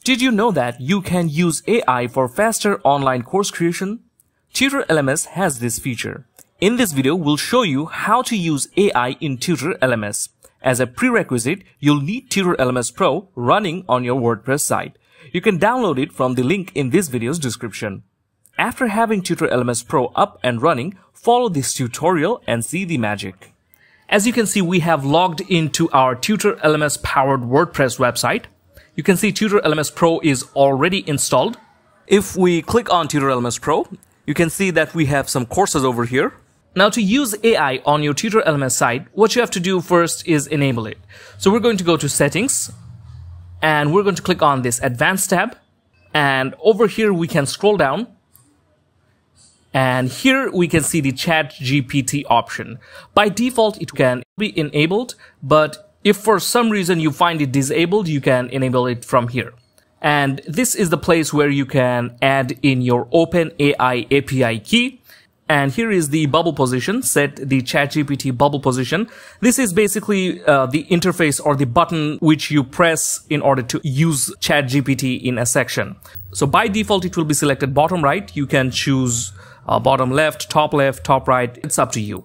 Did you know that you can use AI for faster online course creation? Tutor LMS has this feature. In this video, we'll show you how to use AI in Tutor LMS. As a prerequisite, you'll need Tutor LMS Pro running on your WordPress site. You can download it from the link in this video's description. After having Tutor LMS Pro up and running, follow this tutorial and see the magic. As you can see, we have logged into our Tutor LMS powered WordPress website. You can see Tutor LMS Pro is already installed. If we click on Tutor LMS Pro, you can see that we have some courses over here. Now, to use AI on your Tutor LMS site, what you have to do first is enable it. So we're going to go to Settings, and we're going to click on this Advanced tab. And over here, we can scroll down. And here we can see the ChatGPT option. By default, it can be enabled, but if for some reason you find it disabled, you can enable it from here. And this is the place where you can add in your OpenAI API key. And here is the bubble position, set the ChatGPT bubble position. This is basically the interface or the button which you press in order to use ChatGPT in a section. So by default, it will be selected bottom right. You can choose bottom left, top right. It's up to you.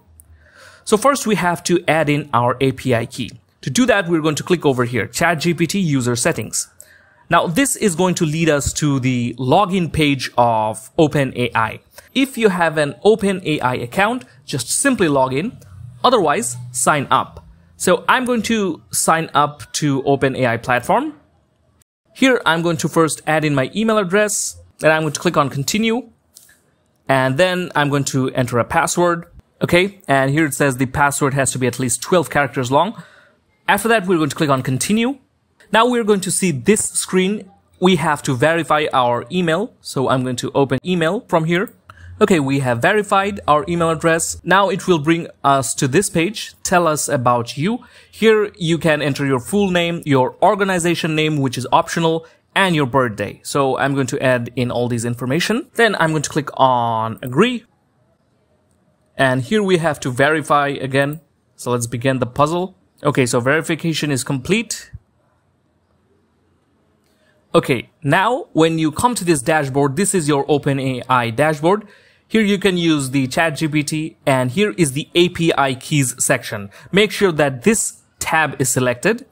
So first we have to add in our API key. To do that, we're going to click over here, ChatGPT user settings. Now this is going to lead us to the login page of OpenAI. If you have an OpenAI account, just simply log in. Otherwise, sign up. So I'm going to sign up to OpenAI platform. Here I'm going to first add in my email address, and I'm going to click on continue. And then I'm going to enter a password. Okay, and here it says the password has to be at least 12 characters long. After that, we're going to click on continue. Now we're going to see this screen. We have to verify our email. So I'm going to open email from here. Okay, we have verified our email address. Now it will bring us to this page. Tell us about you. Here you can enter your full name, your organization name, which is optional, and your birthday. So I'm going to add in all these information. Then I'm going to click on agree. And here we have to verify again. So let's begin the puzzle. Okay, so verification is complete. Okay, now when you come to this dashboard, this is your OpenAI dashboard. Here you can use the ChatGPT, and here is the API keys section. Make sure that this tab is selected.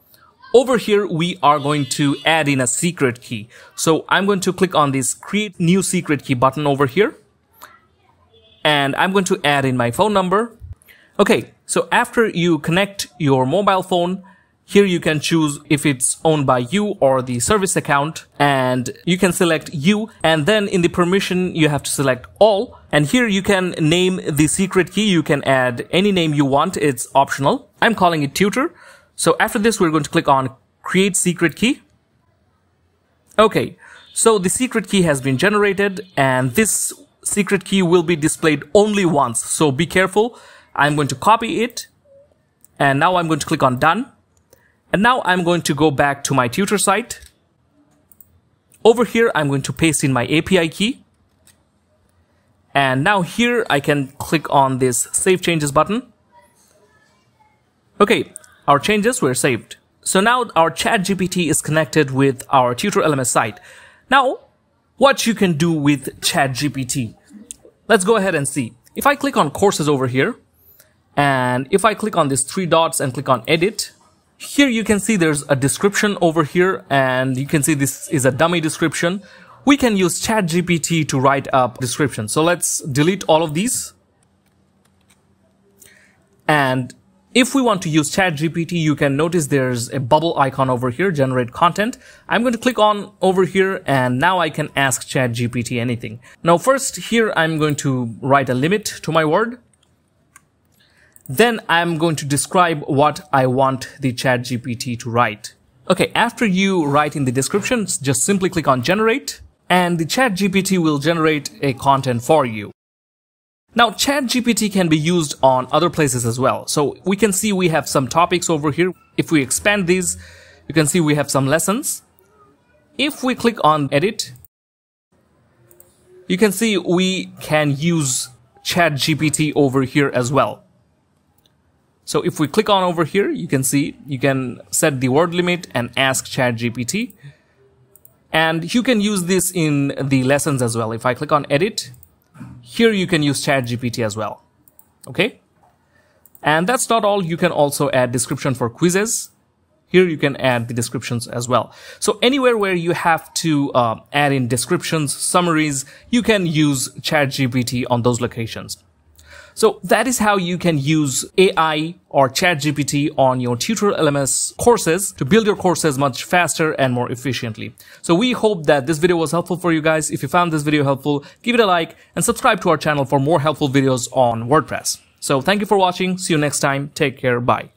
Over here, we are going to add in a secret key. So I'm going to click on this create new secret key button over here. And I'm going to add in my phone number. Okay, so after you connect your mobile phone, here you can choose if it's owned by you or the service account, and you can select you, and then in the permission you have to select all, and here you can name the secret key. You can add any name you want. It's optional. I'm calling it tutor. So after this, we're going to click on create secret key. Okay, so the secret key has been generated, and this secret key will be displayed only once. So be careful. I'm going to copy it, and now I'm going to click on done. And now I'm going to go back to my tutor site. Over here, I'm going to paste in my API key. And now here I can click on this Save Changes button. Okay, our changes were saved. So now our ChatGPT is connected with our Tutor LMS site. Now, what you can do with ChatGPT? Let's go ahead and see. If I click on courses over here, and if I click on these three dots and click on edit, here you can see there's a description over here, and you can see this is a dummy description. We can use ChatGPT to write up description. So let's delete all of these. And if we want to use ChatGPT, you can notice there's a bubble icon over here, generate content. I'm going to click on over here, and now I can ask ChatGPT anything. Now first here, I'm going to write a limit to my word. Then I'm going to describe what I want the ChatGPT to write. Okay, after you write in the description, just simply click on generate, and the ChatGPT will generate a content for you. Now, ChatGPT can be used on other places as well. So we can see we have some topics over here. If we expand these, you can see we have some lessons. If we click on edit, you can see we can use ChatGPT over here as well. So if we click on over here, you can see you can set the word limit and ask ChatGPT. And you can use this in the lessons as well. If I click on edit, here you can use ChatGPT as well. Okay. And that's not all. You can also add description for quizzes. Here you can add the descriptions as well. So anywhere where you have to add in descriptions, summaries, you can use ChatGPT on those locations. So that is how you can use AI or ChatGPT on your Tutor LMS courses to build your courses much faster and more efficiently. So we hope that this video was helpful for you guys. If you found this video helpful, give it a like and subscribe to our channel for more helpful videos on WordPress. So thank you for watching. See you next time. Take care. Bye.